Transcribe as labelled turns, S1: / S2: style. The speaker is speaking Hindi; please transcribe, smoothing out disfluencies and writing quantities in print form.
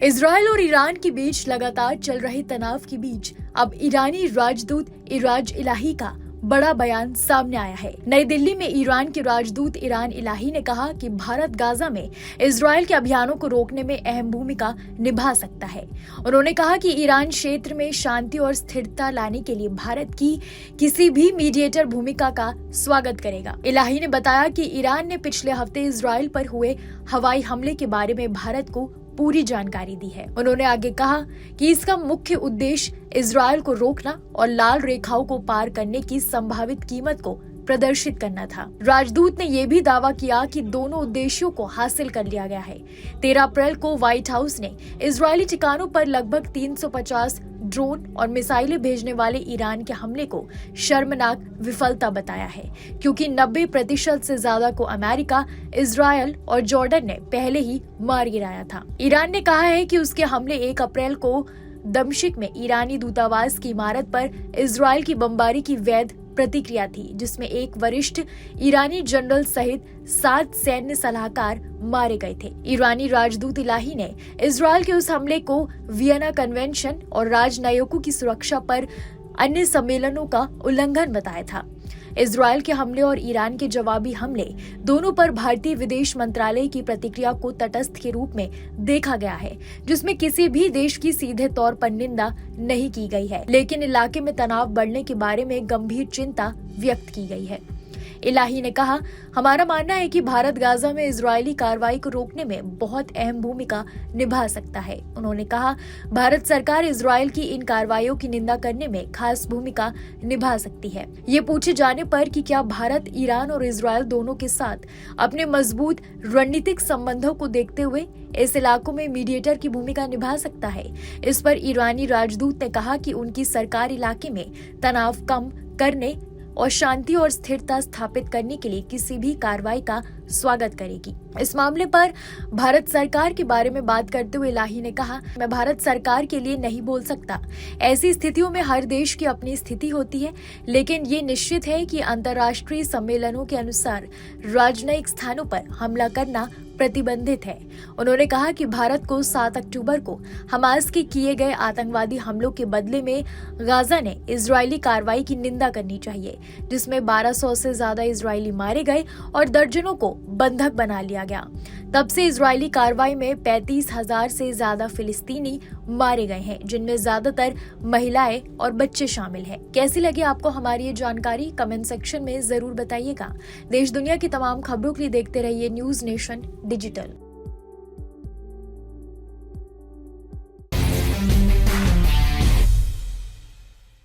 S1: इजरायल और ईरान के बीच लगातार चल रहे तनाव के बीच अब ईरानी राजदूत इराज इलाही का बड़ा बयान सामने आया है। नई दिल्ली में ईरान के राजदूत इरान इलाही ने कहा कि भारत गाजा में इजरायल के अभियानों को रोकने में अहम भूमिका निभा सकता है। उन्होंने कहा कि ईरान क्षेत्र में शांति और स्थिरता लाने के लिए भारत की किसी भी मीडिएटर भूमिका का स्वागत करेगा। इलाही ने बताया कि ईरान ने पिछले हफ्ते इजरायल पर हुए हवाई हमले के बारे में भारत को पूरी जानकारी दी है। उन्होंने आगे कहा कि इसका मुख्य उद्देश्य इजरायल को रोकना और लाल रेखाओं को पार करने की संभावित कीमत को प्रदर्शित करना था। राजदूत ने यह भी दावा किया कि दोनों उद्देश्यों को हासिल कर लिया गया है। 13 अप्रैल को व्हाइट हाउस ने इजरायली ठिकानों पर लगभग 350 ड्रोन और मिसाइलें भेजने वाले ईरान के हमले को शर्मनाक विफलता बताया है, क्योंकि 90% से ज्यादा को अमेरिका, इजरायल और जॉर्डन ने पहले ही मार गिराया था। ईरान ने कहा है कि उसके हमले 1 अप्रैल को दमिश्क में ईरानी दूतावास की इमारत पर इजरायल की बमबारी की वैध प्रतिक्रिया थी, जिसमें एक वरिष्ठ ईरानी जनरल सहित 7 सैन्य सलाहकार मारे गए थे। ईरानी राजदूत इलाही ने इजरायल के उस हमले को वियना कन्वेंशन और राजनयिकों की सुरक्षा पर अन्य सम्मेलनों का उल्लंघन बताया था। इजरायल के हमले और ईरान के जवाबी हमले दोनों पर भारतीय विदेश मंत्रालय की प्रतिक्रिया को तटस्थ के रूप में देखा गया है, जिसमें किसी भी देश की सीधे तौर पर निंदा नहीं की गई है, लेकिन इलाके में तनाव बढ़ने के बारे में गंभीर चिंता व्यक्त की गई है। इलाही ने कहा, हमारा मानना है कि भारत गाजा में इजरायली कार्रवाई को रोकने में बहुत अहम भूमिका निभा सकता है। उन्होंने कहा, भारत सरकार इजरायल की इन कार्रवाइयों की निंदा करने में खास भूमिका निभा सकती है। ये पूछे जाने पर कि क्या भारत ईरान और इजरायल दोनों के साथ अपने मजबूत रणनीतिक संबंधों को देखते हुए इस इलाकों में मीडिएटर की भूमिका निभा सकता है, इस पर ईरानी राजदूत ने कहा कि उनकी सरकार इलाके में तनाव कम करने और शांति और स्थिरता स्थापित करने के लिए किसी भी कार्रवाई का स्वागत करेगी। इस मामले पर भारत सरकार के बारे में बात करते हुए इलाही ने कहा, मैं भारत सरकार के लिए नहीं बोल सकता। ऐसी स्थितियों में हर देश की अपनी स्थिति होती है, लेकिन ये निश्चित है कि अंतर्राष्ट्रीय सम्मेलनों के अनुसार राजनयिक स्थानों पर हमला करना प्रतिबंधित है। उन्होंने कहा कि भारत को 7 अक्टूबर को हमास के किए गए आतंकवादी हमलों के बदले में गाजा ने इजरायली कार्रवाई की निंदा करनी चाहिए, जिसमें 1200 से ज्यादा इजरायली मारे गए और दर्जनों को बंधक बना लिया गया। तब से इजरायली कार्रवाई में 35,000 से ज्यादा फिलिस्तीनी मारे गए हैं, जिनमें ज्यादातर महिलाएं और बच्चे शामिल हैं। कैसी लगी आपको हमारी ये जानकारी? कमेंट सेक्शन में जरूर बताइएगा। देश दुनिया की तमाम खबरों के लिए देखते रहिए न्यूज नेशन डिजिटल।